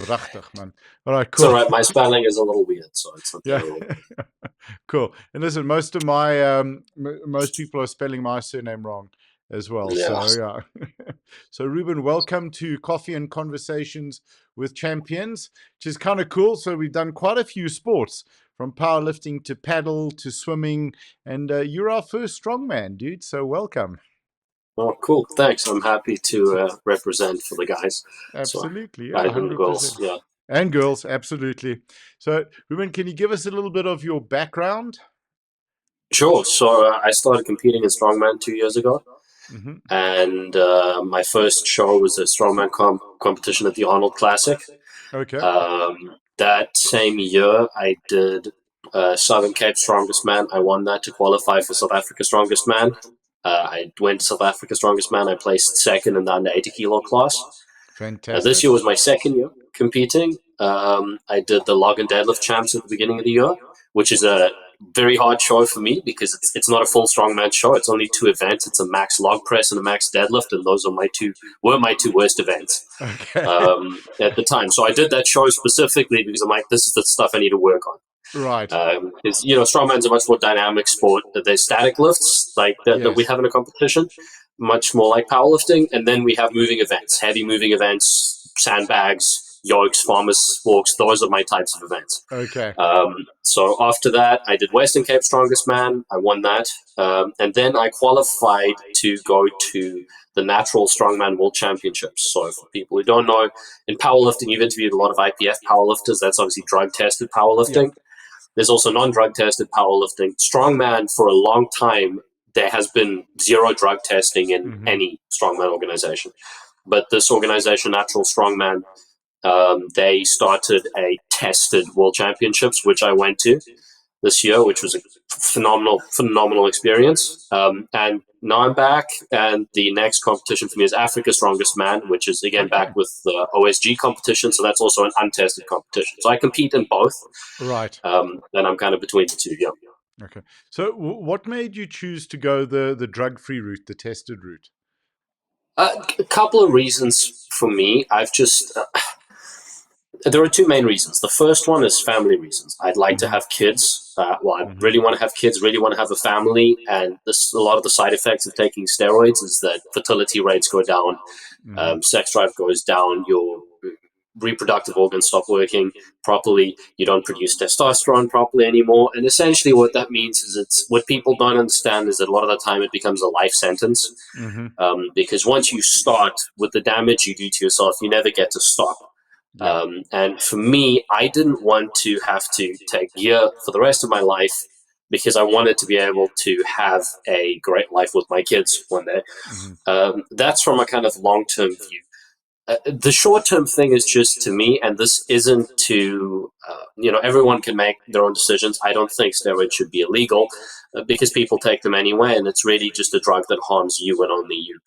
Prachtig, man. All right, It's all cool. right. My spelling is a little weird, so it's okay. Yeah, cool. And listen, most of my most people are spelling my surname wrong as well. Yeah. So yeah. So Reuben, welcome to Coffee and Conversations with Champions, which is kind of cool. So we've done quite a few sports, from powerlifting to paddle to swimming, and you're our first strongman, dude. So welcome. Oh, cool. Thanks. I'm happy to represent for the guys. So, Absolutely, yeah, guys and girls. 100%. Yeah. And girls, absolutely. So, Reuben, can you give us a little bit of your background? Sure. So I started competing in strongman 2 years ago, Hmm. and my first show was a strongman competition at the Arnold Classic. Okay. That same year, I did Southern Cape Strongest Man. I won that to qualify for South Africa Strongest Man. I went to South Africa Strongest Man. I placed second in the under 80 kilo class. This Fantastic. year was my second year competing. I did the log and deadlift champs at the beginning of the year, which is a very hard show for me because it's not a full strongman show. It's only two events. It's a max log press and a max deadlift, and those are my two worst events Okay. at the time. So I did that show specifically because I'm like, this is the stuff I need to work on. Right. Because strongman's a much more dynamic sport. There's static lifts like that we Yes. have in a competition, much more like powerlifting, and then we have moving events, heavy moving events, sandbags, yokes, farmers walks. Those are my types of events. Okay. So after that, I did Western Cape Strongest Man. I won that, and then I qualified to go to the Natural Strongman World Championships. So for people who don't know, in powerlifting, you've interviewed a lot of IPF powerlifters. That's obviously drug tested Yeah. powerlifting. There's also non-drug tested powerlifting. Strongman, for a long time, there has been zero drug testing in Hmm. any strongman organization. But this organization, Natural Strongman, they started a tested world championships, which I went to this year, which was a phenomenal experience. And now I'm back, and the next competition for me is Africa's Strongest Man, which is again Okay. back with the OSG competition. So that's also an untested competition. So I compete in both, Right. and I'm kind of between the two. Yeah. Okay. So, what made you choose to go the drug-free route, the tested route? A couple of reasons for me. There are two main reasons. The first one is family reasons. I'd like to Hmm. have kids. I Hmm. really want to have kids, really want to have a family. And a lot of the side effects of taking steroids is that fertility rates go down, Hmm. sex drive goes down, your reproductive organs stop working properly, you don't produce testosterone properly anymore. And essentially what that means is what people don't understand is that a lot of the time it becomes a life sentence. Hmm. Because once you start with the damage you do to yourself, you never get to stop. Yeah. And for me, I didn't want to have to take gear for the rest of my life because I wanted to be able to have a great life with my kids one day. Hmm. That's from a kind of long term view. The short term thing is just to me, and this isn't to, everyone can make their own decisions. I don't think steroids should be illegal because people take them anyway, and it's really just a drug that harms you and only you.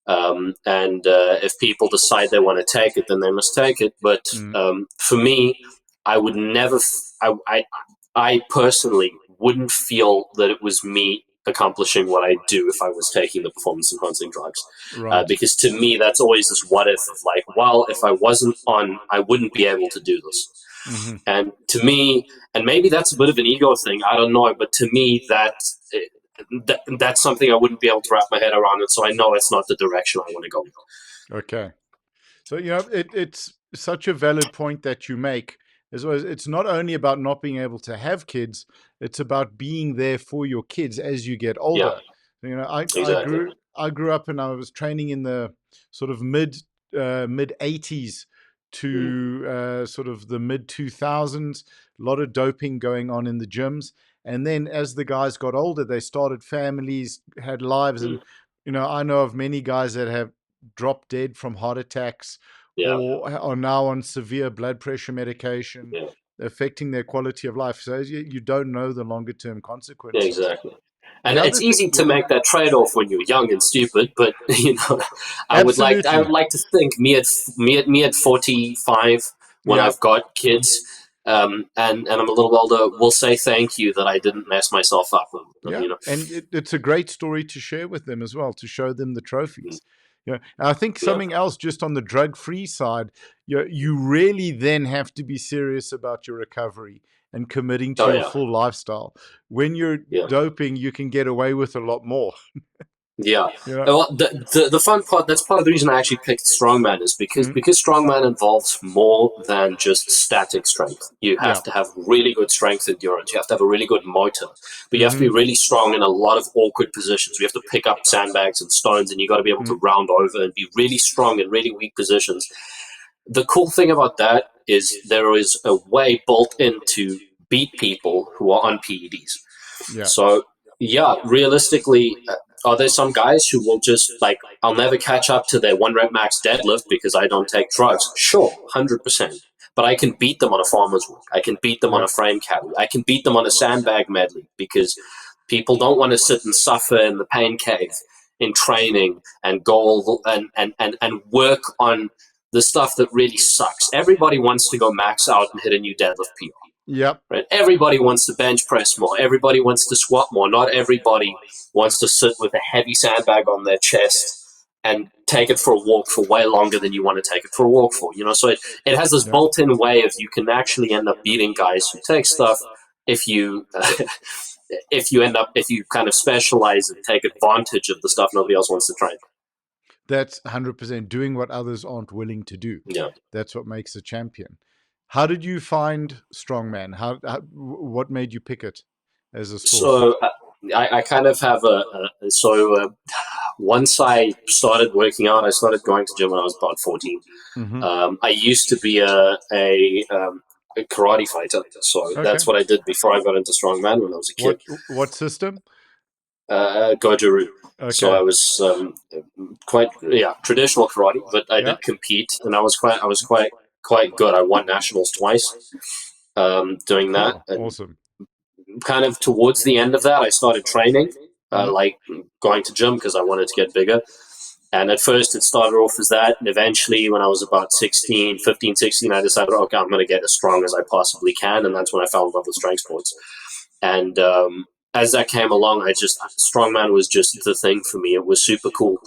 And if people decide they want to take it, then they must take it. But Mm. for me, I would never, I personally wouldn't feel that it was me accomplishing what I do if I was taking the performance enhancing drugs. Right. Because to me, that's always this what if of like, well, if I wasn't on, I wouldn't be able to do this. Hmm. And to me, and maybe that's a bit of an ego thing, I don't know, but to me, that's something I wouldn't be able to wrap my head around. And so I know it's not the direction I want to go. Okay. So, it's such a valid point that you make. As well as it's not only about not being able to have kids, it's about being there for your kids as you get Yeah, older. exactly. I grew up and I was training in the sort of mid 80s Mm, to sort of the mid 2000s. A lot of doping going on in the gyms, and then as the guys got older, they started families, had lives, and mm, I know of many guys that have dropped dead from heart attacks yeah, or are now on severe blood pressure medication, yeah, affecting their quality of life. So you don't know the longer term yeah, consequences. exactly. The And other it's thing, easy to yeah, make that trade-off when you're young and stupid, but I would absolutely, like to think me at 45 when yeah, I've got kids, and I'm a little older, will say thank you that I didn't mess myself up. yeah, and it's a great story to share with them as well, to show them the Mm, trophies. Yeah, I think Yeah. something else just on the drug-free side, you really then have to be serious about your recovery and committing to Oh your yeah. full lifestyle. When you're Yeah. doping, you can get away with a lot more. Yeah. You know? Well, the fun part, that's part of the reason I actually picked Strongman, is because Mm, Strongman involves more than just static strength. You yeah. have to have really good strength endurance. You have to have a really good motor, but you have to be Mm-hmm. really strong in a lot of awkward positions. You have to pick up sandbags and stones, and you got to be able to Mm, round over and be really strong in really weak positions. The cool thing about that is there is a way built in to beat people who are on PEDs. yeah. So, yeah, realistically, are there some guys who will just like, I'll never catch up to their 1 rep max deadlift because I don't take drugs? Sure, 100%. But I can beat them on a farmer's walk. I can beat them on Yeah. a frame carry. I can beat them on a sandbag medley because people don't want to sit and suffer in the pain cave in training and go and work on the stuff that really sucks. Everybody wants to go max out and hit a new deadlift PR. Yep. Right? Everybody wants to bench press more. Everybody wants to squat more. Not everybody wants to sit with a heavy sandbag on their chest and take it for a walk for way longer than you want to take it for a walk for. So it has this Yeah. built-in way of you can actually end up beating guys who take stuff if you if you kind of specialize and take advantage of the stuff nobody else wants to train. That's 100% doing what others aren't willing to do. Yeah. That's what makes a champion. How did you find strongman? What made you pick it as a sport? So I kind of have once I started working out, I started going to gym when I was about 14. Mm-hmm. I used to be a karate fighter, so Okay. that's what I did before I got into strongman when I was a kid. What system? Goju. So Okay. I was quite traditional karate, but I Yeah. did compete, and I was quite good. I won nationals twice doing that, Cool. and Awesome. kind of towards the end of that, I started training, Mm, like going to gym because I wanted to get bigger. And at first, it started off as that. And eventually, when I was about 16, 15, 16, I decided, okay, I'm going to get as strong as I possibly can. And that's when I fell in love with strength sports. And as that came along, strongman was just the thing for me. It was super cool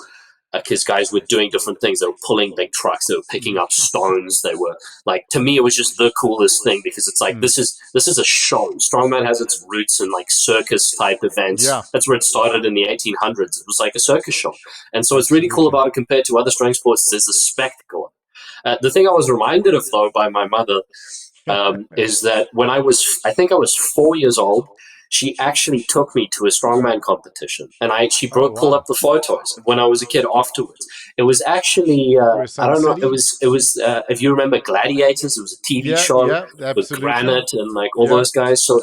because guys were doing different things. They were pulling big trucks. They were picking mm, up stones. They were like, to me, it was just the coolest thing because it's like mm. this is a show. Strongman has its roots in like circus type events. Yeah, That's where it started in the 1800s. It was like a circus show, and so it's really cool absolutely. about it compared to other strength sports. There's a spectacle. The thing I was reminded of though by my mother is that when I think I was 4 years old, she actually took me to a strongman competition, and she Oh, pulled up wow. the photos when I was a kid. Afterwards, it was actually Where I Sun don't know. City? It was if you remember Gladiators, it was a TV Yeah, show yeah, with absolutely. Granite and like all Yeah. those guys. So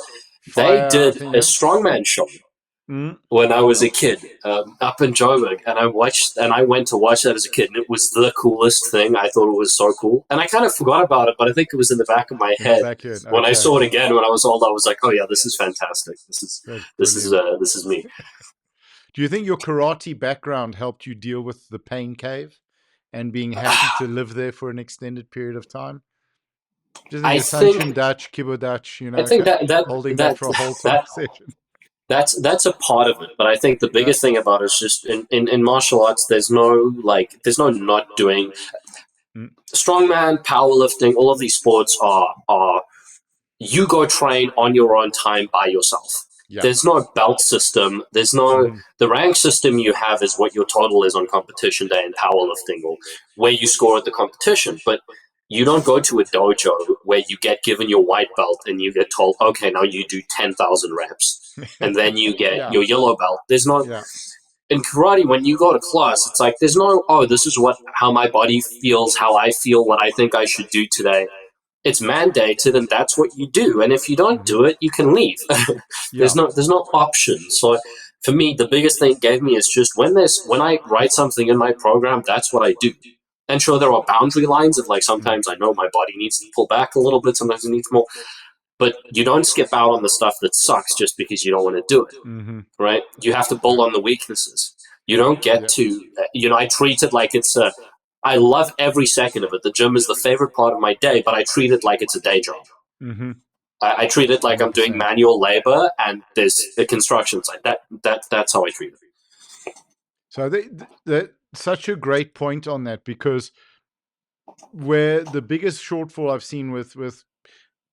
they Fire, I did think, a yeah. strongman show Mm. when I was a kid up in Joburg, and I went to watch that as a kid, and it was the coolest thing. I thought it was so cool, and I kind of forgot about it, but I think it was in the back of my In the head back end. when I Okay. saw it again when I was old. I was like, oh yeah, this is fantastic. That's brilliant. This is me. Do you think your karate background helped you deal with the pain cave and being happy to live there for an extended period of time? Do you think I Assumption think Dutch, Kibo Dutch, I think holding that for a whole time that session? that's a part of it, but I think the Yeah. biggest thing about it is just in martial arts, there's no not doing. Mm. Strongman, powerlifting, all of these sports are you go train on your own time by yourself. Yeah. There's no belt system. There's no Mm-hmm. the rank system you have is what your total is on competition day in powerlifting or where you score at the competition. But you don't go to a dojo where you get given your white belt and you get told, okay, now you do 10,000 reps. And then you get Yeah. your yellow belt. There's no Yeah. in karate when you go to class. It's like there's no this is how my body feels, how I feel, what I think I should do today. It's mandated and that's what you do, and if you don't Mm-hmm. do it you can leave. Yeah. There's no option. So for me the biggest thing it gave me is just when I write something in my program, that's what I do. And sure, there are boundary lines of like Mm. sometimes I know my body needs to pull back a little bit, sometimes it needs more, but you don't skip out on the stuff that sucks just because you don't want to do it. Mm-hmm. Right, you have to build Yeah. on the weaknesses. You don't get Yeah. to I treat it like it's a I love every second of it. The gym is the favorite part of my day, but I treat it like it's a day job. Mm-hmm. I treat it like I'm doing 100%. manual labor and there's a construction site. That's how I treat it. So such a great point on that, because where the biggest shortfall I've seen with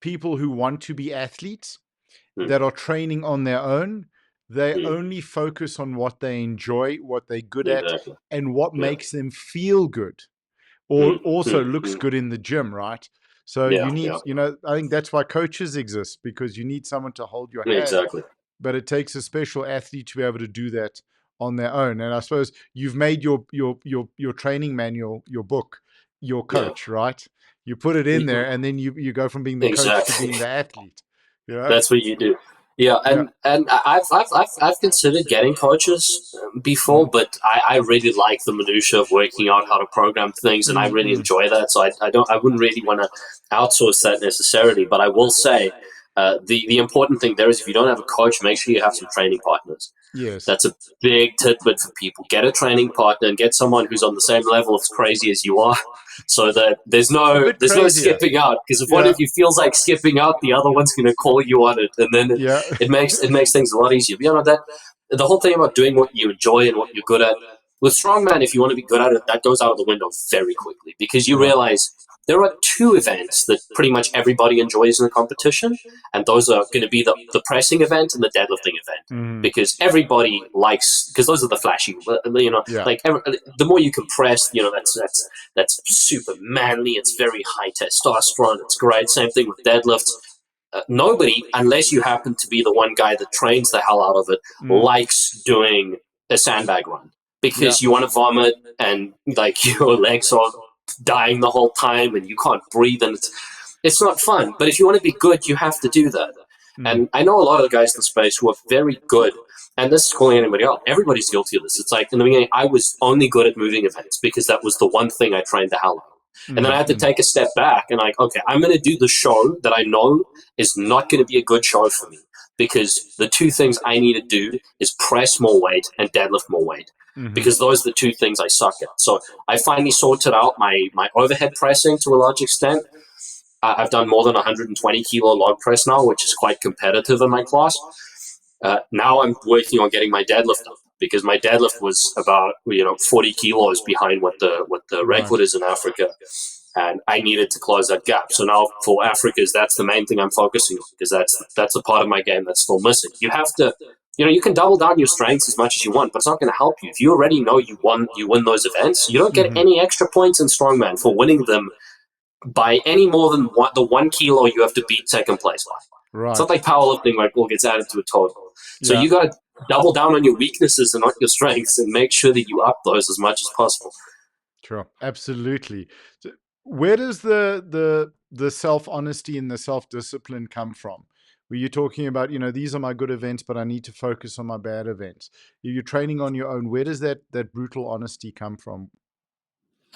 people who want to be athletes Mm, that are training on their own, they mm, only focus on what they enjoy, what they're good at, exactly. and what Yeah. makes them feel good, or Mm, also mm, looks mm. good in the gym, right? So Yeah. you need, Yeah. I think that's why coaches exist, because you need someone to hold your hand, Exactly. but it takes a special athlete to be able to do that on their own. And I suppose you've made your training manual, your book, your Yeah. coach, right? You put it in there, and then you go from being the coach to Exactly. being the athlete. Yeah, That's what you do. Yeah, yeah. and I've considered getting coaches before, Mm, but I really like the minutia of working out how to program things, and I mm, really mm. enjoy that. So I wouldn't really want to outsource that necessarily. But I will say, the important thing there is if you don't have a coach, make sure you have some training partners. Yes, That's a big tidbit for people. Get a training partner and get someone who's on the same level as crazy as you are, so that a bit there's no crazier. skipping out. Because if one Yeah, of you feels like skipping out, the other one's going to call you on it, and then yeah, it makes things a lot easier. But, that the whole thing about doing what you enjoy and what you're good at with strongman, if you want to be good at it, that goes out of the window very quickly because you yeah. realize there are two events that pretty much everybody enjoys in a competition, and those are going to be the pressing event and the deadlifting event Mm, because everybody likes because those are the flashy yeah. like the more you compress, that's super manly, it's very high testosterone, it's great. Same thing with deadlifts. Nobody, unless you happen to be the one guy that trains the hell out of it, Mm, likes doing a sandbag run yeah. because you want to vomit and like your legs are dying the whole time and you can't breathe and it's not fun. But if you want to be good, you have to do that. Mm, And I know a lot of the guys in the space who are very good. And this is calling anybody out. Everybody's guilty of this. It's like in the beginning, I was only good at moving events because that was the one thing I trained the hell out of. And then I mm, had to mm, take a step back and like, okay, I'm going to do the show that I know is not going to be a good show for me because the two things I need to do is press more weight and deadlift more weight mhm. because those are the two things I suck at. So I finally sorted out my overhead pressing to a large extent. I've done more than 120 kilo log press now, which is quite competitive in my class. Now I'm working on getting my deadlift up because my deadlift was about 40 kilos behind what the record Right. is in Africa, and I needed to close that gap. So now for Africa's, that's the main thing I'm focusing on because that's a part of my game that's still missing. You have to. You can double down your strengths as much as you want, but it's not going to help you. If you already know you win those events, you don't get Mhm. any extra points in strongman for winning them by any more than the 1 kilo you have to beat second place by. It's not Right. like powerlifting where it all gets added to a total. So Yeah. you got to double down on your weaknesses and not your strengths and make sure that you up those as much as possible. Sure. Absolutely. So where does the self honesty and the self discipline come from? Were you talking about, these are my good events, but I need to focus on my bad events? You're training on your own. Where does that brutal honesty come from?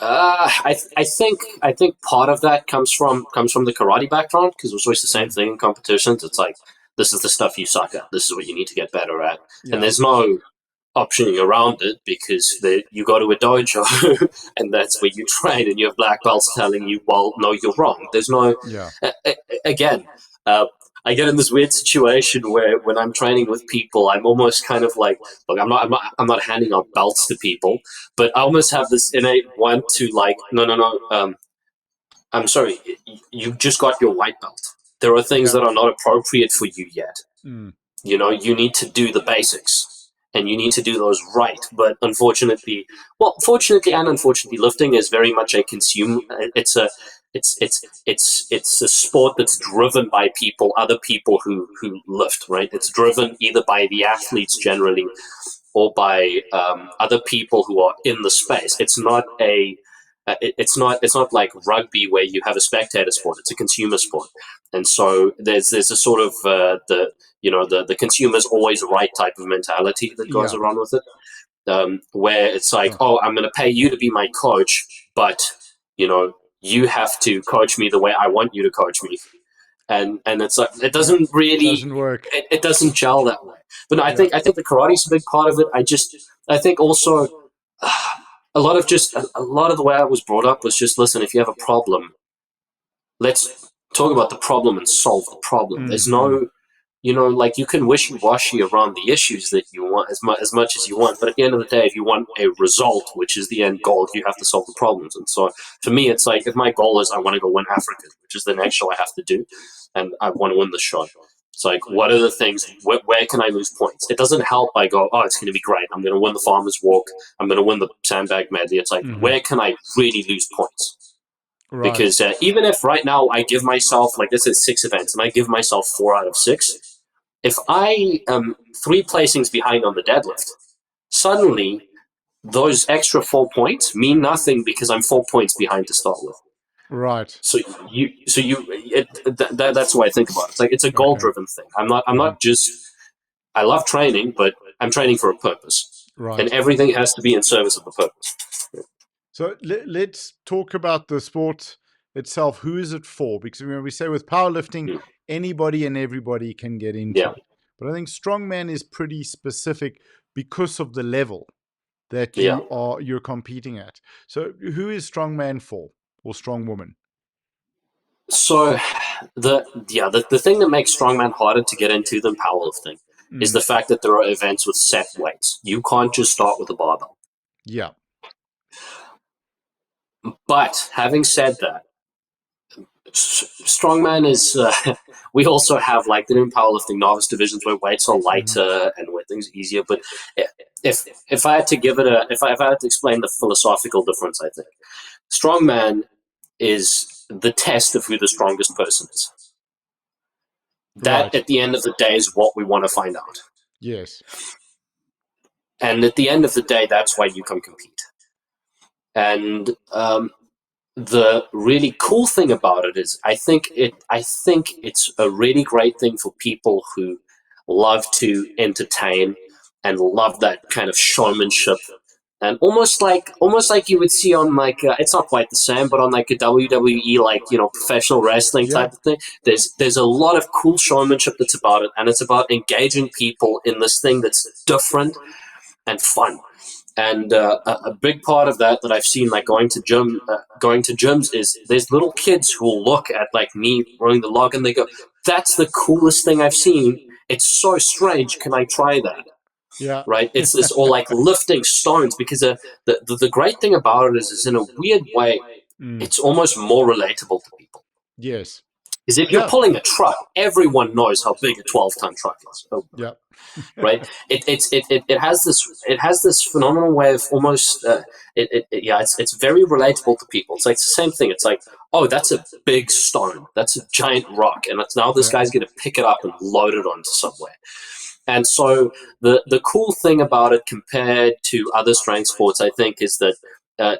I think part of that comes from the karate background because it was always the same Mm. thing in competitions. It's like this is the stuff you suck at. This is what you need to get better at, and Yeah. there's no optioning around it because you go to a dojo and that's where you train and you have black belts telling you, well, no, you're wrong. There's no, Yeah. again, uh, I get in this weird situation where when I'm training with people, I'm almost kind of like, look, I'm not handing out belts to people, but I almost have this innate want to like, no, no, no, I'm sorry, you just got your white belt. There are things Yeah. that are not appropriate for you yet. Mm. You need to do the basics and you need to do those right. But unfortunately, well, fortunately and unfortunately, lifting is very much a consume. It's a sport that's driven by people, other people who lift. Right? It's driven either by the athletes generally or by other people who are in the space. It's not like rugby where you have a spectator sport. It's a consumer sport, and so there's a sort of the consumer's always right type of mentality that goes Yeah. around with it, where it's like, Sure. oh, I'm going to pay you to be my coach, but you know you have to coach me the way I want you to coach me, and it's like it Yeah. doesn't really Doesn't work. it doesn't gel that way. But no, Yeah. I think the karate's a big part of it. I think also a lot of the way I was brought up was just listen, if you have a problem, let's talk about the problem and solve the problem. Mm, mm. like you can wishy-washy around the issues that you want as much as you want, but at the end of the day, if you want a result, which is the end goal, you have to solve the problems. And so for me, it's like if my goal is I want to go win Africa, which is the next show I have to do, and I want to win the show. It's like, what are the things, where can I lose points? It doesn't help I go, oh, it's going to be great. I'm going to win the farmer's walk. I'm going to win the sandbag medley. It's like, where can I really lose points? Right. Because even if right now I give myself, like this is 6 events, and I give myself 4 out of 6, if I am 3 placings behind on the deadlift, suddenly those extra 4 points mean nothing because I'm 4 points behind to start with. Right. So that's the way I think about it. It's like it's a goal-driven thing. I'm not just. I love training, but I'm training for a purpose, Right. and everything has to be in service of the purpose. So let's talk about the sport itself. Who is it for? Because when we say with powerlifting, anybody and everybody can get into it. But I think strongman is pretty specific because of the level that you're competing at. So who is strongman for, or strong woman? So the thing that makes strongman harder to get into than powerlifting is the fact that there are events with set weights. You can't just start with a barbell. Yeah. But having said that, strongman is. We also have like the new powerlifting novice divisions where weights are lighter and where things are easier. But if I had to give it if I had to explain the philosophical difference, I think strongman is the test of who the strongest person is. That, at the end of the day, is what we want to find out. Yes. And at the end of the day, that's why you come compete. And the really cool thing about it is I think it's a really great thing for people who love to entertain and love that kind of showmanship. And almost like you would see on like it's not quite the same, but on like a WWE, like professional wrestling type of thing. There's a lot of cool showmanship that's about it, and it's about engaging people in this thing that's different and fun. And a big part of that I've seen, like going to gyms, is there's little kids who will look at like me running the log and they go, "That's the coolest thing I've seen. It's so strange. Can I try that?" Yeah. Right. It's this, or like lifting stones, because the great thing about it is in a weird way, it's almost more relatable to people. Yes. Because if you're pulling a truck, everyone knows how big a 12-ton truck is. Oh, yeah. Right. It has this phenomenal way of almost it's very relatable to people. It's like the same thing. It's like, oh, that's a big stone. That's a giant rock, and now this guy's going to pick it up and load it onto somewhere. And so the cool thing about it compared to other strength sports, I think, is that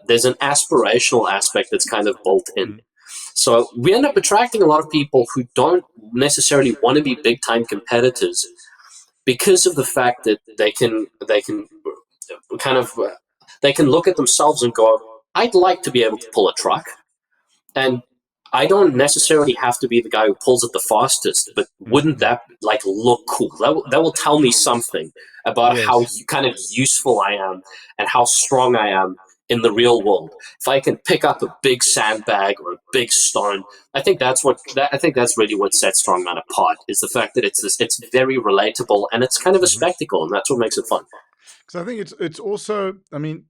there's an aspirational aspect that's kind of built in. So we end up attracting a lot of people who don't necessarily want to be big time competitors because of the fact that they can look at themselves and go, I'd like to be able to pull a truck, and I don't necessarily have to be the guy who pulls it the fastest, but wouldn't that like look cool? That will tell me something about how kind of useful I am and how strong I am in the real world. If I can pick up a big sandbag or a big stone, I think that's really what sets strongman apart, is the fact that it's very relatable and it's kind of a spectacle, and that's what makes it fun. Because I think it's also, I mean,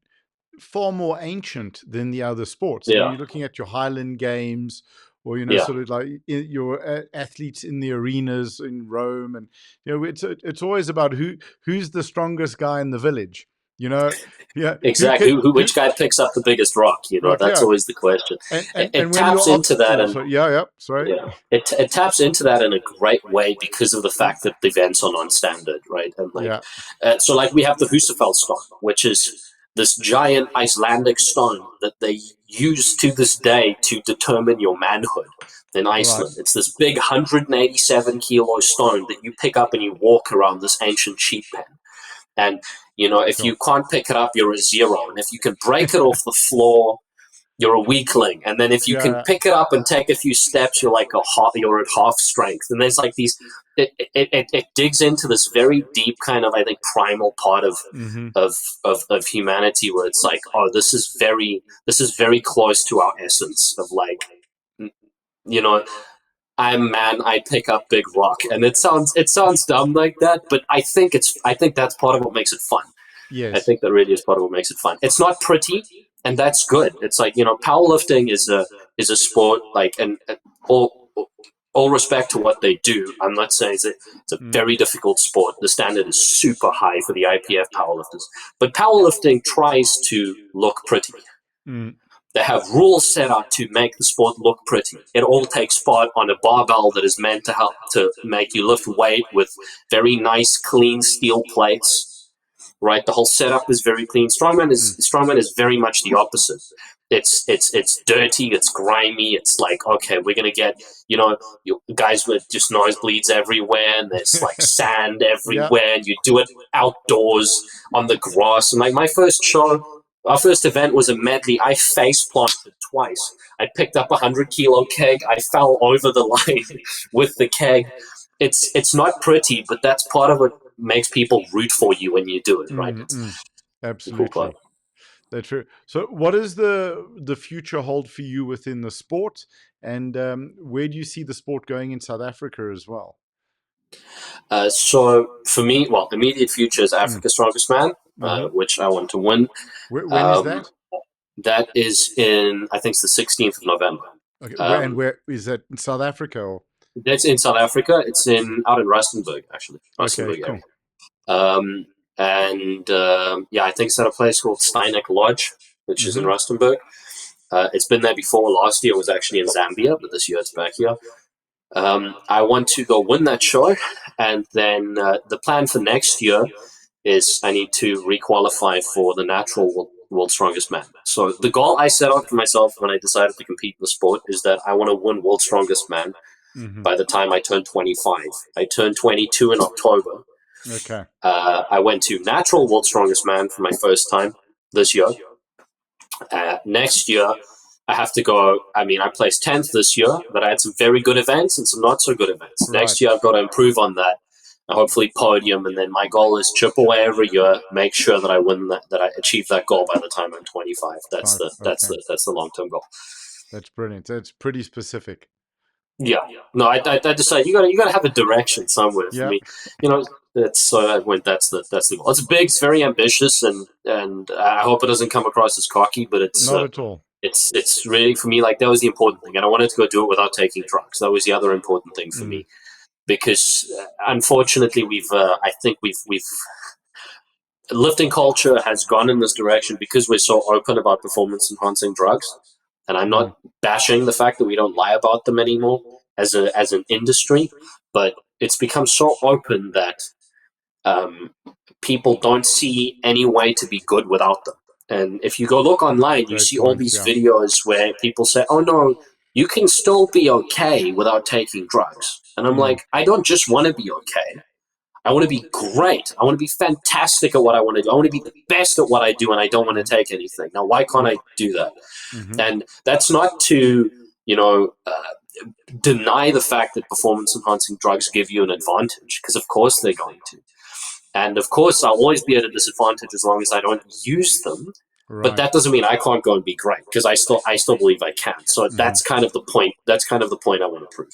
far more ancient than the other sports. Yeah. I mean, you're looking at your Highland Games, or sort of like your athletes in the arenas in Rome, and it's always about who's the strongest guy in the village. Yeah, exactly. Which guy picks up the biggest rock? That's always the question. And it taps into that, and sorry. Yeah, it taps into that in a great way because of the fact that the events are non-standard, right? And so like we have the Husafell stone, which is this giant Icelandic stone that they use to this day to determine your manhood in Iceland. It's this big 187 kilo stone that you pick up and you walk around this ancient sheep pen. And if you can't pick it up, you're a 0. And if you can break it off the floor, you're a weakling. And then if you can pick it up and take a few steps, you're at half strength. And there's like these, it digs into this very deep kind of, I think, primal part of humanity, where it's like, oh, this is very close to our essence of like, I pick up big rock, and it sounds dumb like that, but I think that's part of what makes it fun. I Yes. think that really is part of what makes it fun. It's not pretty, and that's good. It's like, powerlifting is a sport, like, and all respect to what they do. I'm not saying it's a Mm, very difficult sport. The standard is super high for the IPF powerlifters, but powerlifting tries to look pretty. mm, They have rules set up to make the sport look pretty. It all takes part on a barbell that is meant to help to make you lift weight with very nice, clean steel plates. Right, the whole setup is very clean. mm. Strongman is very much the opposite. It's dirty, it's grimy. It's like, okay, we're gonna get, guys with just nosebleeds everywhere, and there's like sand Yeah. everywhere, and you do it outdoors on the grass. And like our first event was a medley. I face planted twice. I picked up a 100-kilo keg. I fell over the line with the keg. It's not pretty, but that's part of what makes people root for you when you do it, right? Mm, It's mm. the cool part. Absolutely. That's true. So, what does the future hold for you within the sport, and where do you see the sport going in South Africa as well? So for me, well, immediate future is Mm. Africa's Strongest Man, Hmm. which I want to win. When is Um, that? that is in, I think it's the 16th of November. Okay, Um, where is that in South Africa? Or that's in South Africa. It's in out in Rustenburg, actually, okay, Rustenburg area. cool. Um, and yeah, I think it's at a place called Steinek Lodge, which is in Hmm. Rustenburg. It's been there before. Last year it was actually in Zambia, but this year it's back here. I want to go win that show, and then the plan for next year is I need to requalify for the natural World's Strongest Man. So the goal I set out for myself when I decided to compete in the sport is that I want to win World's Strongest Man Hmm. by the time I turn 25. I turned 22 in October. Okay. I went to natural World's Strongest Man for my first time this year. Next year, I have to go. I mean, I placed 10th this year, but I had some very good events and some not so good events. Next Right. year, I've got to improve on that. Hopefully, podium, and then my goal is chip away every year, make sure that I win that I achieve that goal by the time I'm 25. That's Five. the that's Okay. the that's the long term goal. That's brilliant. That's pretty specific. Yeah, no, I decided you gotta have a direction somewhere for Yeah. me. You know, that's so I went. That's the goal. It's big. It's very ambitious, and I hope it doesn't come across as cocky, but Not at all. it's really for me, like, that was the important thing, and I wanted to go do it without taking drugs. That was the other important thing for Mm. me because unfortunately I think we've lifting culture has gone in this direction because we're so open about performance enhancing drugs, and I'm Mm. not bashing the fact that we don't lie about them anymore as an industry, but it's become so open that um, people don't see any way to be good without them. And if you go look online, you Great see all point. these Yeah. videos where people say, "Oh no, you can still be okay without taking drugs." And I'm Mm. like, I don't just want to be okay. I want to be great. I want to be fantastic at what I want to do. I want to be the best at what I do, and I don't want to Mm. take anything. Now, why can't I do that? Hmm. And that's not to, you know, deny the fact that performance enhancing drugs give you an advantage, because of course they're going to. And of course, I'll always be at a disadvantage as long as I don't use them. But Right. that doesn't mean I can't go and be great, because I still believe I can. So Hmm. that's kind of the point. That's kind of the point I want to prove.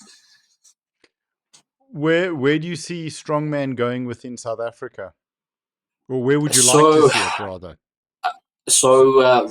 Where do you see strongman going within South Africa, or where would you like to So see it rather?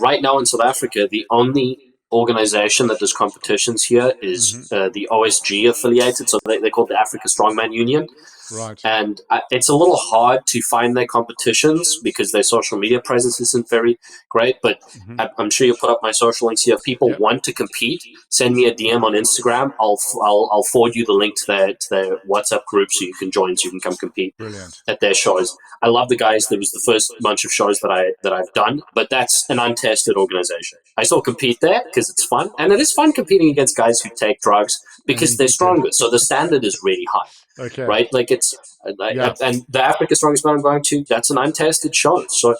Right now in South Africa, the only organization that does competitions here is Hmm. the OSG affiliated. So they're called the Africa Strongman Union. Right. And it's a little hard to find their competitions because their social media presence isn't very great. But Hmm. I'm sure you'll put up my social links here. If people Yep. want to compete, send me a DM on Instagram. I'll forward you the link to their WhatsApp group so you can join, so you can come compete Brilliant. at their shows. I love the guys. That was the first bunch of shows that I've done, but that's an untested organization. I still compete there because it's fun, and it is fun competing against guys who take drugs And because then they're beat them. stronger. So the standard is really high, Okay. right? Like it's Yeah. and the Africa Strongest Man I'm going to, that's an untested show. So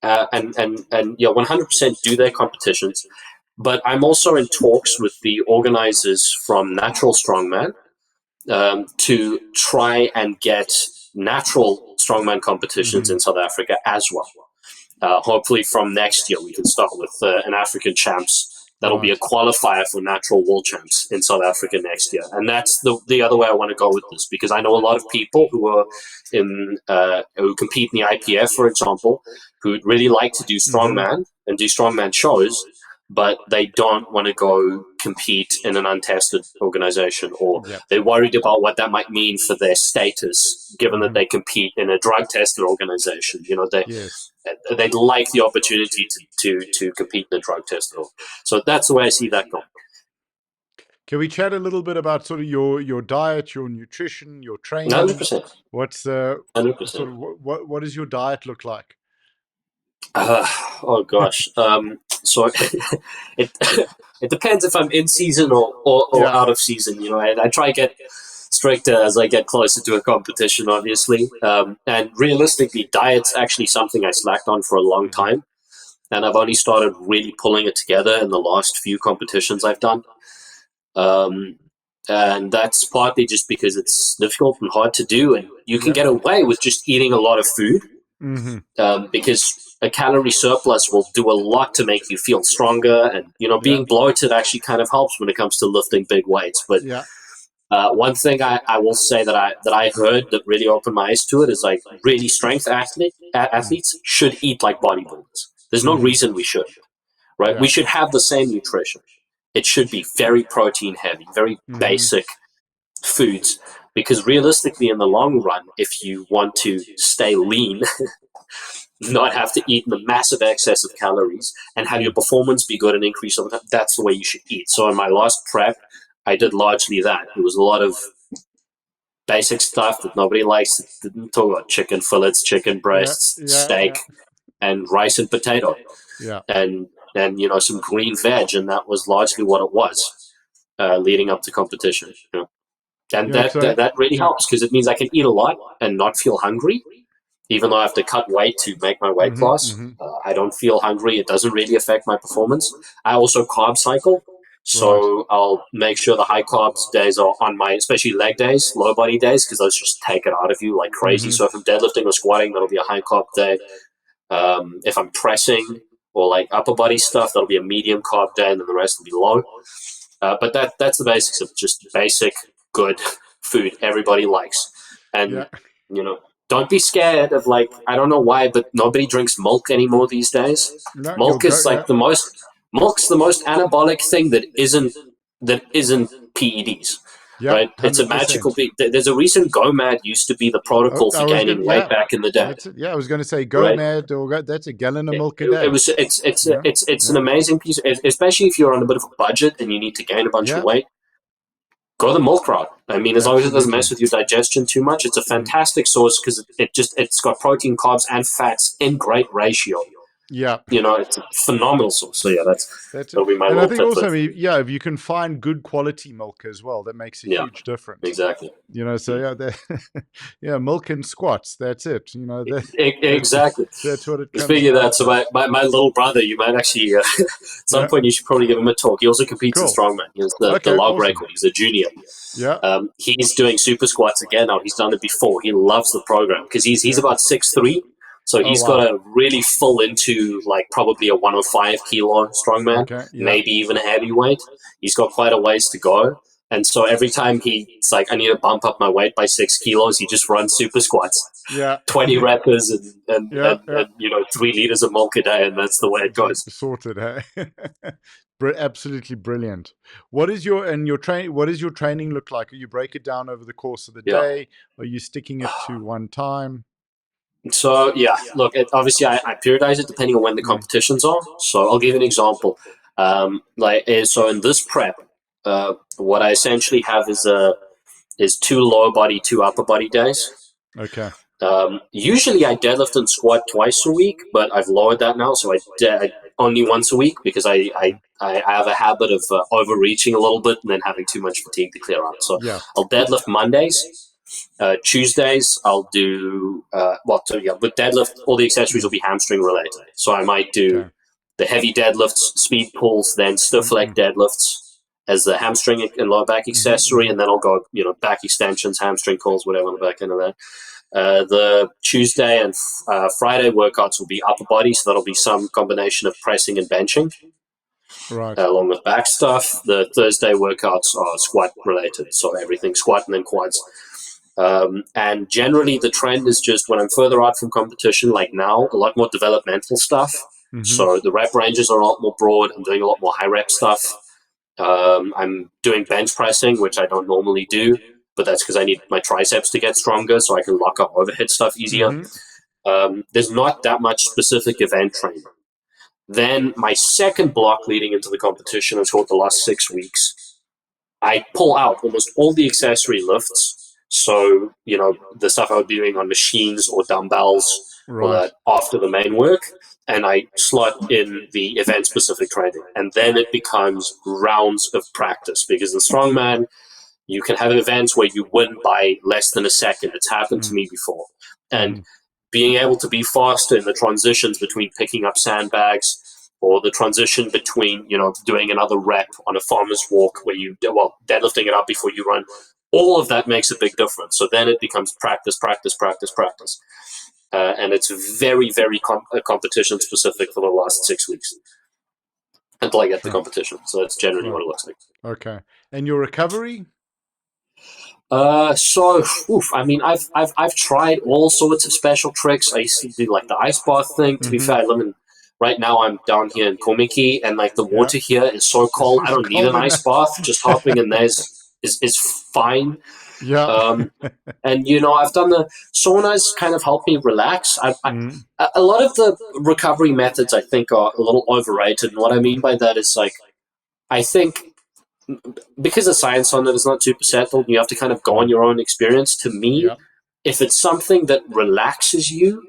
and yeah, 100% do their competitions. But I'm also in talks with the organizers from Natural Strongman to try and get natural strongman competitions Hmm. in South Africa as well. Hopefully, from next year, we can start with an African champs That'll be a Right. qualifier for natural world champs in South Africa next year. And that's the other way I want to go with this, because I know a lot of people who are who compete in the IPF, for example, who'd really like to do Mm-hmm. strongman and do strongman shows, but they don't want to go compete in an untested organization, or Yep. they're worried about what that might mean for their status, given that Mm-hmm. they compete in a drug tested organization. Yes. They'd like the opportunity to compete in a drug tested. So that's the way I see that going. Can we chat a little bit about sort of your diet, your nutrition, your Hundred training? percent, What's 100%. sort of what does your diet look like? Uh, oh gosh. So it it depends if I'm in season or Yeah. out of season. I try to get stricter as I get closer to a competition, obviously. And realistically, diet's actually something I slacked on for a long Mm-hmm. time, and I've only started really pulling it together in the last few competitions I've done. Um, and that's partly just because it's difficult and hard to do, and you can Yeah. get away with just eating a lot of food, Mm-hmm. because a calorie surplus will do a lot to make you feel stronger. And Yeah. being bloated actually kind of helps when it comes to lifting big weights. But Yeah. one thing I will say that I heard that really opened my eyes to it is, like, really strength athletes should eat like bodybuilders. There's no Mm-hmm. reason we shouldn't, right? We Yeah. should have the same nutrition. It should be very protein heavy, very Mm-hmm. basic foods, because realistically, in the long run, if you want to stay lean, not have to eat in the massive excess of calories, and have your Mm. performance be good and increase over time, that's the way you should eat. So in my last prep, I did largely that. It was a lot of basic stuff that nobody likes. It didn't talk about chicken fillets, chicken Yeah. breasts, Yeah. steak, Yeah. and rice and potato, Yeah. and some green veg, and that was largely what it was, leading up to competition. And Yeah. that really Yeah. helps, because it means I can eat a lot and not feel hungry, even though I have to cut weight to make my weight Mm-hmm. loss. Mm-hmm. I don't feel hungry. It doesn't really affect my performance. I also carb cycle. Right. So I'll make sure the high carbs days are on my, especially leg days, low body days, because those just take it out of you like crazy. Mm-hmm. So if I'm deadlifting or squatting, that'll be a high carb day. If I'm pressing or like upper body stuff, that'll be a medium carb day, and then the rest will be low. But that's the basics of just basic good food everybody likes. And Yeah. don't be scared of, like, I don't know why, but nobody drinks milk anymore these days. No, you'll Milk go. is Yeah. like milk's the most anabolic thing that isn't PEDs. Yeah. Right? It's a magical 100%. beat. There's a reason GoMad used to be the Oh, protocol I for was gonna. gaining weight Yeah. back in the day. That's it. Yeah. I was gonna say go Right? mad or go, that's a gallon of It, milk a it, it day. was Yeah. it's an Yeah. amazing piece, especially if you're on a bit of a budget and you need to gain a bunch of Yeah. weight. Go the milk route. I mean, as long as it doesn't mess Absolutely. with your digestion too much, it's a Mm. fantastic source, because it's got protein, carbs, and fats in great ratio. Yeah. It's a phenomenal source. So yeah, That's it. that'll be my And I little think tip for also, it. yeah, if you can find good quality milk as well, that makes a Yeah, huge difference. exactly. So yeah, yeah, milk and squats. That's it. That's Exactly. that's what it comes Speaking of down that, so to. my little brother, you might actually, at some Yeah, point, you should probably give him a talk. He also competes in cool. strongman. He has the Okay, log awesome. record. He's a junior. Yeah. He's doing super squats again now. He's done it before. He loves the program, because he's Yeah. about 6'3", so Oh he's got wow. to really full into, like, probably a 105 kilo strongman, Okay. Yeah. maybe even a heavyweight. He's got quite a ways to go. And so every time he's like, I need to bump up my weight by 6 kilos, he just runs super squats, Yeah. 20 reppers, Yeah. Yeah. 3 liters of milk a day, and that's the way it goes. Sorted, hey? Absolutely brilliant. What is your training look like? You break it down over the course of the Yeah. day? Are you sticking it to one time? So yeah, look, obviously I periodize it depending on when the Mm. competitions are. So I'll give you an example. So in this prep, what I essentially have is 2 lower body, 2 upper body days. Okay. Usually I deadlift and squat twice a week, but I've lowered that now, so I only once a week, because I have a habit of overreaching a little bit and then having too much fatigue to clear out. So Yeah. I'll deadlift Mondays. Tuesdays I'll do with deadlift, all the accessories will Mm. be hamstring related. So I might do Okay. the heavy deadlifts, speed pulls, then stiff leg Mm-mm. deadlifts as the hamstring and lower back Mm-hmm. accessory, Mm-hmm. and then I'll go back extensions, hamstring pulls, whatever on the back end of that. The Tuesday and Friday workouts will be upper body, so that'll be some combination of pressing and benching. Right. along with back stuff. The Thursday workouts are squat related, so everything squat and then quads. And generally, the trend is just when I'm further out from competition, like now, a lot more developmental stuff. Mm-hmm. So the rep ranges are a lot more broad. I'm doing a lot more high rep stuff. I'm doing bench pressing, which I don't normally do, but that's because I need my triceps to get stronger so I can lock up overhead stuff easier. Mm-hmm. There's not that much specific event training. Then my second block leading into the competition is called the last 6 weeks. I pull out almost all the accessory lifts. So, the stuff I would be doing on machines or dumbbells or Right. that after the main work, and I slot in the event specific training. And then it becomes rounds of practice because in Strongman, you can have events where you win by less than a second. It's happened to me before. And Mm-hmm. being able to be faster in the transitions between picking up sandbags or the transition between, doing another rep on a farmer's walk where deadlifting it up before you run, all of that makes a big difference. So then it becomes practice, practice, practice, practice. And it's very, very competition specific for the last 6 weeks until I get the Sure. competition. So that's generally Right. what it looks like. Okay. And your recovery? I mean, I've tried all sorts of special tricks. I used to do like the ice bath thing. To be Mm-hmm. fair, right now I'm down here in Komiki, and like the Yeah. water here is so cold. I It's don't need an cold ice enough. bath. Just hopping in there is fine. Yeah. And I've done the saunas, kind of helped me relax. Mm-hmm. A lot of the recovery methods I think are a little overrated, and what I mean by that is like I think because the science on it is not super settled, you have to kind of go on your own experience. To me, Yeah. if it's something that relaxes you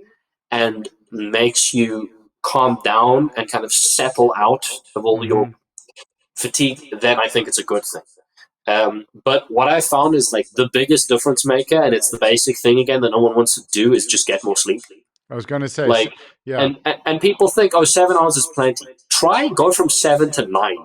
and makes you calm down and kind of settle out of all your Mm-hmm. fatigue, then I think it's a good thing. But what I found is like the biggest difference maker, and it's the basic thing again that no one wants to do, is just get more sleep. I was going to say, Like, yeah. and people think, oh, 7 hours is plenty. Try go from 7 to 9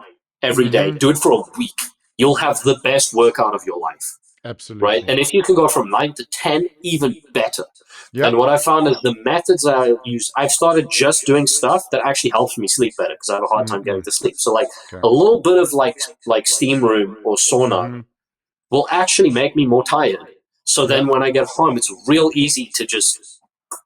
every day. Mm-hmm. Do it for a week. You'll have the best workout of your life, right? Absolutely. And if you can go from 9 to 10, even better. Yep. And what I found is the methods I use, I've started just doing stuff that actually helps me sleep better because I have a hard time Mm-hmm. getting to sleep. So like Okay. a little bit of like steam room or sauna Mm-hmm. will actually make me more tired. So Yeah. then when I get home, it's real easy to just,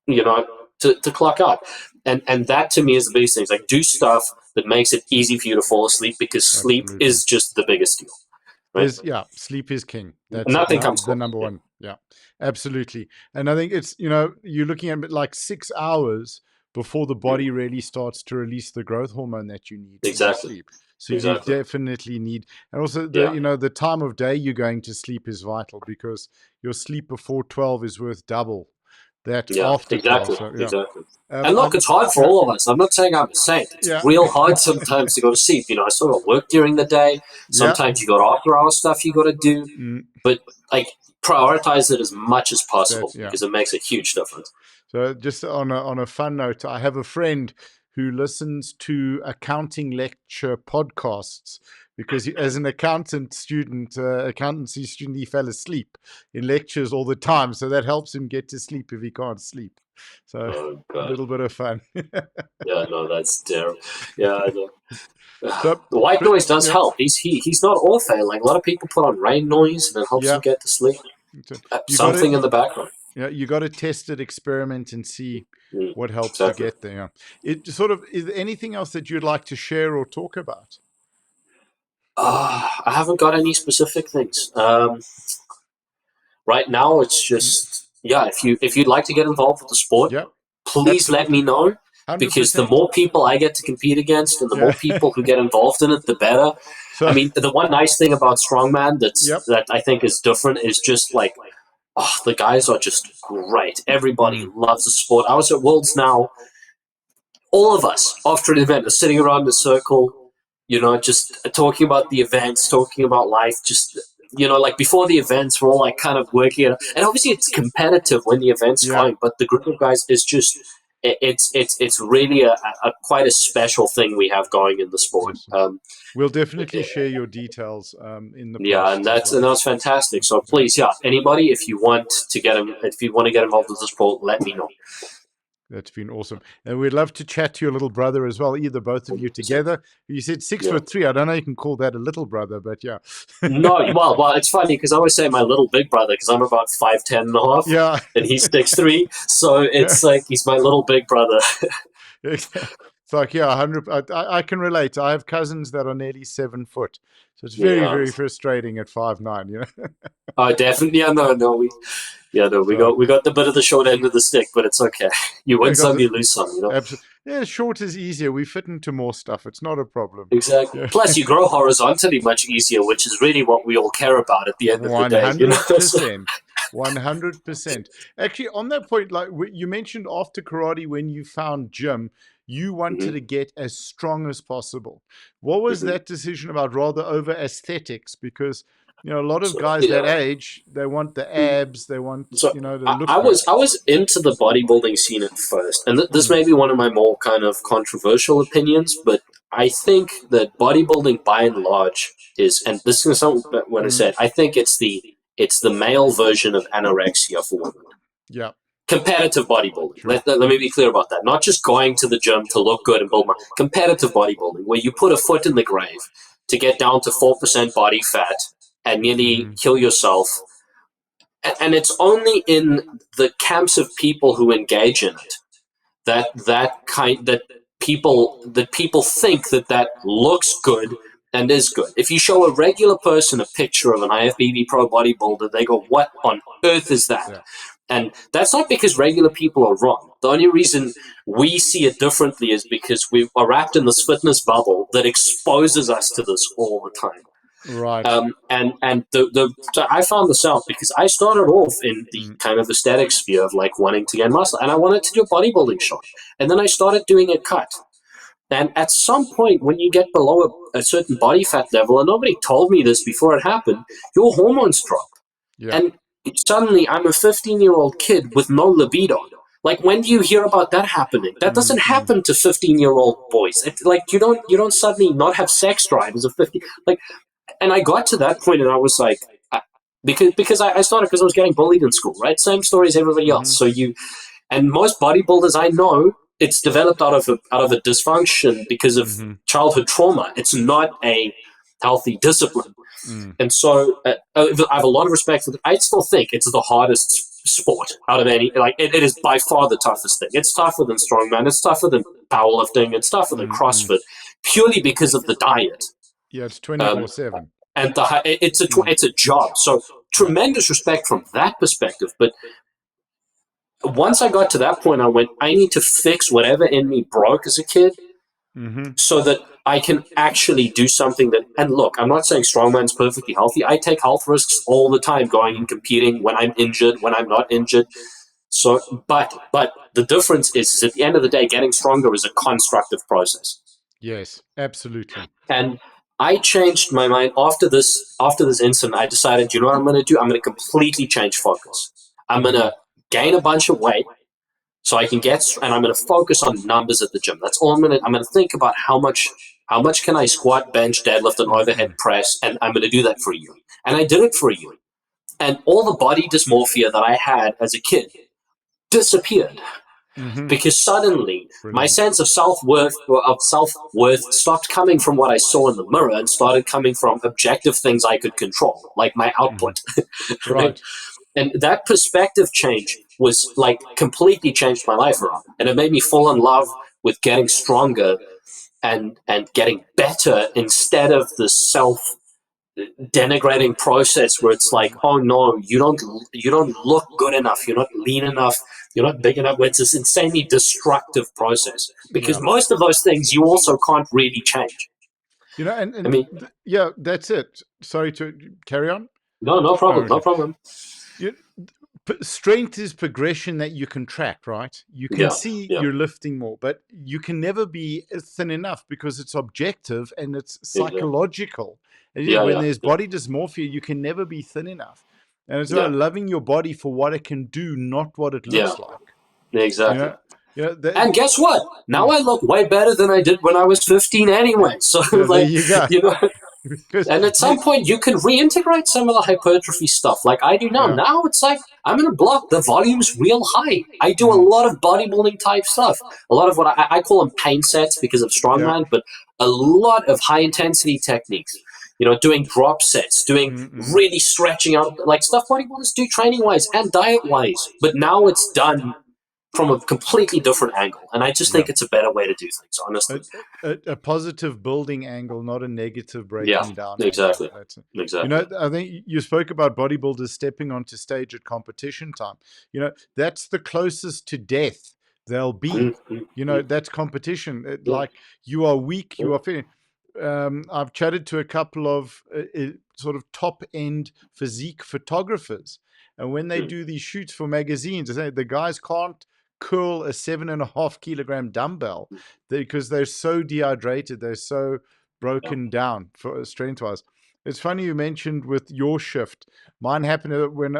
you know, to clock up. And that to me is the biggest thing. It's like do stuff that makes it easy for you to fall asleep because sleep Absolutely. is just the biggest deal. Right? Sleep is king. That's Nothing comes the close. number one. Yeah, absolutely. And I think it's, you're looking at like 6 hours before the body really starts to release the growth hormone that you need for your Exactly. sleep. So you Exactly. definitely need, and also Yeah. the time of day you're going to sleep is vital because your sleep before 12 is worth double that Yeah. after 12. Exactly. So yeah. Exactly. And look, I'm, it's hard for yeah, all of us. I'm not saying I'm a saint. It's yeah, real hard sometimes to go to sleep. I still got work during the day. yeah. Sometimes you got after hour stuff you got to do. Mm, But like prioritize it as much as possible that's yeah. because it makes a huge difference. So just on a fun note, I have a friend who listens to accounting lecture podcasts because as an accountancy student, he fell asleep in lectures all the time. So that helps him get to sleep if he can't sleep. So Oh a god. little bit of fun. Yeah, no, that's terrible. Yeah, I know. So, The white but noise does yeah, help. He's not awful. Like a lot of people put on rain noise and it helps them yeah. get to sleep. So you got Something in to the background. you got to test it, experiment, and see what helps you Exactly. get there. It sort of is there anything else that you'd like to share or talk about? I haven't got any specific things. Right now, it's Mm, just If you'd like to get involved with the sport, yeah, please let me absolutely. know because the 100%. more people I get to compete against and the Yeah. more people who get involved in it, the better. I So, mean, the one nice thing about Strongman yep. that I think is different is just like the guys are just great. Everybody Mm, loves the sport. I was at Worlds now. All of us after an event are sitting around in a circle, just talking about the events, talking about life, just like before the events, we're all like kind of working it. And obviously, it's competitive when the event's yeah. going, but the group of guys is just it's really a quite a special thing we have going in the sport. Awesome. We'll definitely share your details in the Yeah, and posts as well. that's fantastic. So please, yeah, anybody, if you want to get involved with the sport, let me know. That's been awesome. And we'd love to chat to your little brother as well, either both of you 100%. together. You said six Yeah. foot three. I don't know you can call that a little brother, but yeah. No, well, it's funny because I always say my little big brother because I'm about 5'10" and a half, Yeah. and he's 6'3", so Yeah. it's like he's my little big brother. It's like, yeah, 100. I can relate. I have cousins that are nearly 7 foot. So it's very, Yeah. very frustrating at 5'9", you know? Oh, definitely. Yeah, no, we So, got the bit of the short end of the stick, but it's okay. You yeah, win got some, the, you lose some. absolutely. Yeah, short is easier. We fit into more stuff. It's not a problem. Exactly. Yeah. Plus, you grow horizontally much easier, which is really what we all care about at the end of the day. 100%. 100%. Actually, on that point, like you mentioned after karate, when you found gym, you wanted Mhm, to get as strong as possible. What was mhm. that decision about, rather over aesthetics? Because, a lot of So guys that yeah. age, they want the abs, they want, So to I, look I good. was I was into the bodybuilding scene at first, and this Mm, may be one of my more kind of controversial opinions, but I think that bodybuilding, by and large, is, and this is going to sound when I mm, say it, I think it's the male version of anorexia for women. yeah, Competitive bodybuilding. sure. Let me be clear about that. Not just going to the gym to look good and build muscle. Competitive bodybuilding, where you put a foot in the grave to get down to 4% body fat and nearly Hmm. kill yourself. And it's only in the camps of people who engage in it that people think that looks good and is good. If you show a regular person a picture of an IFBB pro bodybuilder, they go, "What on earth is that?" Yeah. And that's not because regular people are wrong. The only reason we see it differently is because we are wrapped in this fitness bubble that exposes us to this all the time. Right. So I found this out because I started off in the Mm, kind of aesthetic sphere of like wanting to gain muscle, and I wanted to do a bodybuilding shot, and then I started doing a cut. And at some point, when you get below a certain body fat level, and nobody told me this before it happened, your hormones drop, yeah. and suddenly I'm a 15-year-old kid with no libido. Like, when do you hear about that happening? That Mm, doesn't mm, happen to 15-year-old boys. Like, you don't suddenly not have sex drive as a 50. Like, and I got to that point, and I was like, because I started because I was getting bullied in school, right? Same story as everybody else. mm-hmm, And most bodybuilders I know, it's developed out of a dysfunction because of mm-hmm, childhood trauma. It's not a healthy discipline. mm, And so I have a lot of respect for that. I still think it's the hardest sport out of any. Like, it is by far the toughest thing. It's tougher than strongman. It's tougher than powerlifting. It's tougher than mm, mm. CrossFit, purely because of the diet. Yeah, it's Um, 24/7. and Mm, it's a job. So yeah. tremendous respect from that perspective. But once I got to that point, I went, I need to fix whatever in me broke as a kid, Mm-hmm, so that I can actually do something that. And look, I'm not saying strongman's perfectly healthy. I take health risks all the time, going and competing when I'm injured, when I'm not injured. So, but the difference is at the end of the day, getting stronger is a constructive process. yes, absolutely. And I changed my mind after this incident. I decided, you know what I'm going to do? I'm going to completely change focus. I'm going Mm-hmm, to gain a bunch of weight so I can and I'm going to focus on numbers at the gym. That's all I'm going to think about how much can I squat, bench, deadlift, and overhead mm-mm, press, and I'm going to do that for a year. And I did it for a year. And all the body dysmorphia that I had as a kid disappeared, mm-hmm. because suddenly my Brilliant. sense of self-worth stopped coming from what I saw in the mirror and started coming from objective things I could control, like my Mm-hmm. output. Right? Right. And that perspective change was like completely changed my life around, and it made me fall in love with getting stronger and getting better, instead of the self denigrating process where it's like, Mm, oh no, you don't look good enough, you're not lean enough, you're not big enough. It's this insanely destructive process, because yeah. most of those things you also can't really change. And I mean, yeah, that's it. Sorry to carry on. no, no Oh, problem, no okay. problem. You, strength is progression that you can track, right? You can Yeah, see yeah, you're lifting more, but you can never be thin enough because it's objective and it's exactly. psychological. And Yeah, when yeah, there's yeah, body dysmorphia, you can never be thin enough. And it's about yeah, loving your body for what it can do, not what it yeah, looks like. You exactly. know, you know that. And guess what? Now Mm, I look way better than I did when I was 15 anyway. So, yeah, there like, you go. you know, because And at some point, you can reintegrate some of the hypertrophy stuff, like I do now. yeah, Now it's like I'm in a block, the volume's real high. I do a mm, lot of bodybuilding type stuff, a lot of what I call them pain sets because of yeah, strongman, but a lot of high intensity techniques. You know, doing drop sets, doing really stretching out, like stuff bodybuilders do training wise and diet wise. But now it's done from a completely different angle, and I just yeah. think it's a better way to do things, A, honestly. a positive building angle, not a negative Yeah, breaking down angle. exactly, That's it. exactly. I think you spoke about bodybuilders stepping onto stage at competition time. That's the closest to death they'll be. Mm-hmm. That's competition. Yeah, Like you are weak, yeah, you are fit. I've chatted to a couple of sort of top end physique photographers, and when they mm, do these shoots for magazines, they say the guys can't curl a 7.5 kilogram dumbbell because they're so dehydrated, they're so yeah. broken down for strength wise. It's funny you mentioned with your shift. Mine happened when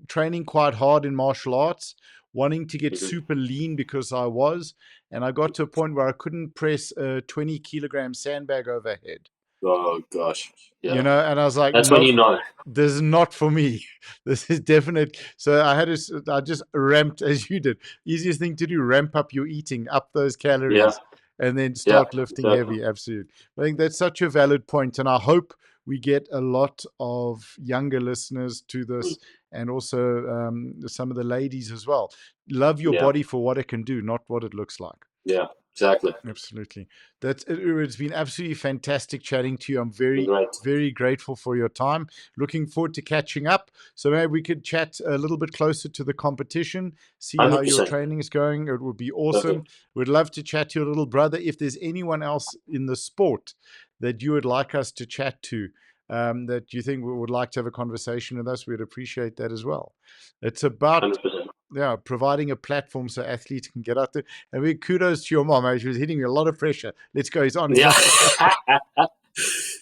training quite hard in martial arts, wanting to get Mhm. super lean because I was, and I got to a point where I couldn't press a 20 kilogram sandbag overhead. Oh gosh, yeah. And I was like, That's when nope, you know. this is not for me. This is definite. So I just ramped as you did. Easiest thing to do, ramp up your eating, up those Yeah, calories, and then yeah, start lifting exactly. heavy. Absolutely. I think that's such a valid point, and I hope we get a lot of younger listeners to this, and also some of the ladies as well. Love your Yeah, body for what it can do, not what it looks like. yeah, exactly. Absolutely. It's been absolutely fantastic chatting to you. I'm very, Great, very grateful for your time. Looking forward to catching up. So maybe we could chat a little bit closer to the competition, see how hundred your percent. training is going. It would be awesome. Perfect. We'd love to chat to your little brother. If there's anyone else in the sport that you would like us to chat to, that you think we would like to have a conversation with us, we'd appreciate that as well. It's about 100%. providing a platform so athletes can get out there. And we kudos to your mom. She was hitting me a lot of pressure. Let's go. He's on. He's Yeah. on.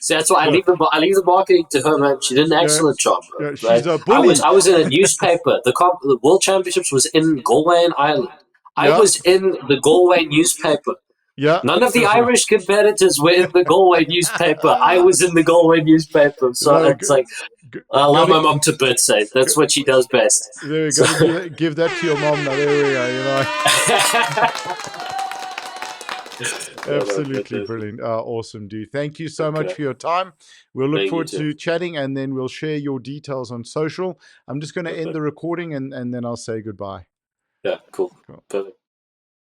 So that's why Yeah, I leave the marketing to her, man. She did an yeah, excellent job, bro. yeah. Right? She's a bully. I was in a newspaper. The World Championships was in Galway, Ireland. I Yeah, was in the Galway newspaper. yeah. None of the Absolutely. Irish competitors were in the Galway newspaper. I was in the Galway newspaper. So No, it's like, I love gotta, my mom to bits. Eh? That's what she does best. there, So, gotta give that to your mom now. There we go. no, no, Absolutely brilliant. Awesome, dude. Thank you so much okay. for your time. We'll look Thank you forward too. to chatting, and then we'll share your details on social. I'm just going to end Perfect. the recording, and then I'll say goodbye. Yeah, cool. Cool. Perfect.